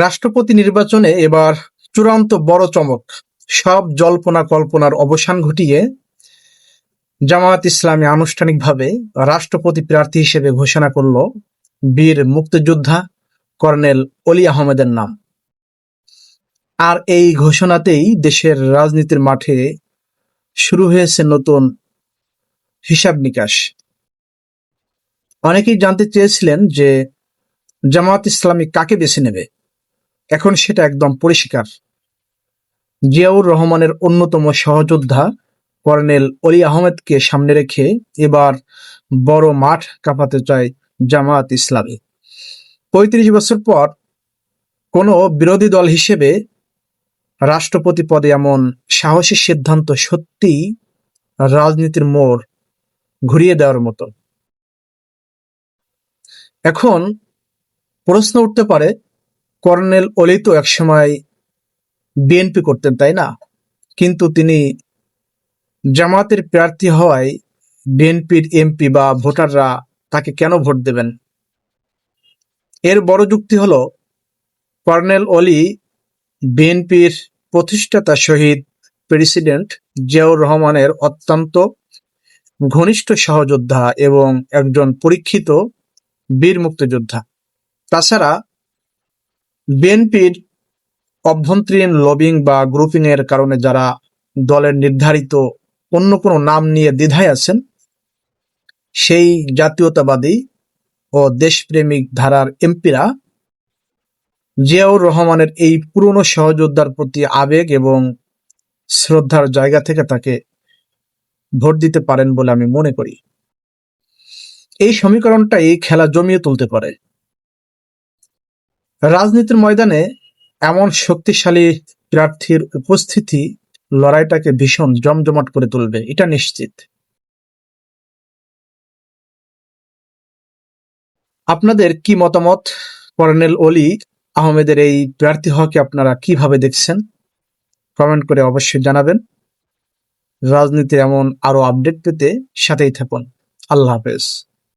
রাষ্ট্রপতি নির্বাচনে এবার চূড়ান্ত বড় চমক। সব জল্পনা কল্পনার অবসান ঘটিয়ে জামায়াত ইসলামী আনুষ্ঠানিকভাবে রাষ্ট্রপতি প্রার্থী হিসেবে ঘোষণা করল বীর মুক্তিযোদ্ধা কর্নেল অলি আহমেদের নাম। আর এই ঘোষণাতেই দেশের রাজনীতির মাঠে শুরু হয়েছে নতুন হিসাব নিকাশ। অনেকেই জানতে চেয়েছিলেন যে জামায়াত ইসলামী কাকে বেছে নেবে। এখন সেটা একদম পরিষ্কার। জিয়াউর রহমানের অন্যতম সহযোদ্ধা কর্নেল অলি আহমেদকে সামনে রেখে এবার বড় মাঠ কাঁপাতে চায় জামায়াত ইসলামী। ৩৫ বছর পর কোনো বিরোধী দল হিসেবে রাষ্ট্রপতি পদে এমন সাহসী সিদ্ধান্ত সত্যিই রাজনীতির মোড় ঘুরিয়ে দেওয়ার মতো। এখন প্রশ্ন উঠতে পারে, কর্নেল অলি তো একসময় বিএনপি করতেন, তাই না? কিন্তু তিনি জামায়াতের প্রার্থী হওয়ায় বিএনপির এমপি বা ভোটাররা তাকে কেন ভোট দেবেন? এর বড় যুক্তি হলো, কর্নেল অলি বিএনপির প্রতিষ্ঠাতা শহীদ প্রেসিডেন্ট জিয়াউর রহমানের অত্যন্ত ঘনিষ্ঠ সহযোদ্ধা এবং একজন পরীক্ষিত বীর মুক্তিযোদ্ধা। তাছাড়া বিএনপির অভ্যন্তরীণ লবিং বা গ্রুপিং এর কারণে যারা দলের নির্ধারিত অন্য কোনো নাম নিয়ে দ্বিধায় আছেন, সেই জাতীয়তাবাদী ও দেশপ্রেমিক ধারার এমপিরা জিয়াউর রহমানের এই পুরনো সহযোদ্ধার প্রতি আবেগ এবং শ্রদ্ধার জায়গা থেকে তাকে ভোট দিতে পারেন বলে আমি মনে করি। এই সমীকরণটাই খেলা জমিয়ে তুলতে পারে। রাজনীতির ময়দানে এমন শক্তিশালী প্রার্থীর উপস্থিতি লড়াইটাকে ভীষণ জমজমাট করে তুলবে, এটা নিশ্চিত। আপনাদের কি মতামত? কর্নেল অলি আহমেদের এই প্রার্থী হওয়াকে আপনারা কিভাবে দেখছেন? কমেন্ট করে অবশ্যই জানাবেন। রাজনীতির এমন আরো আপডেট পেতে সাথেই থাকুন। আল্লাহ হাফেজ।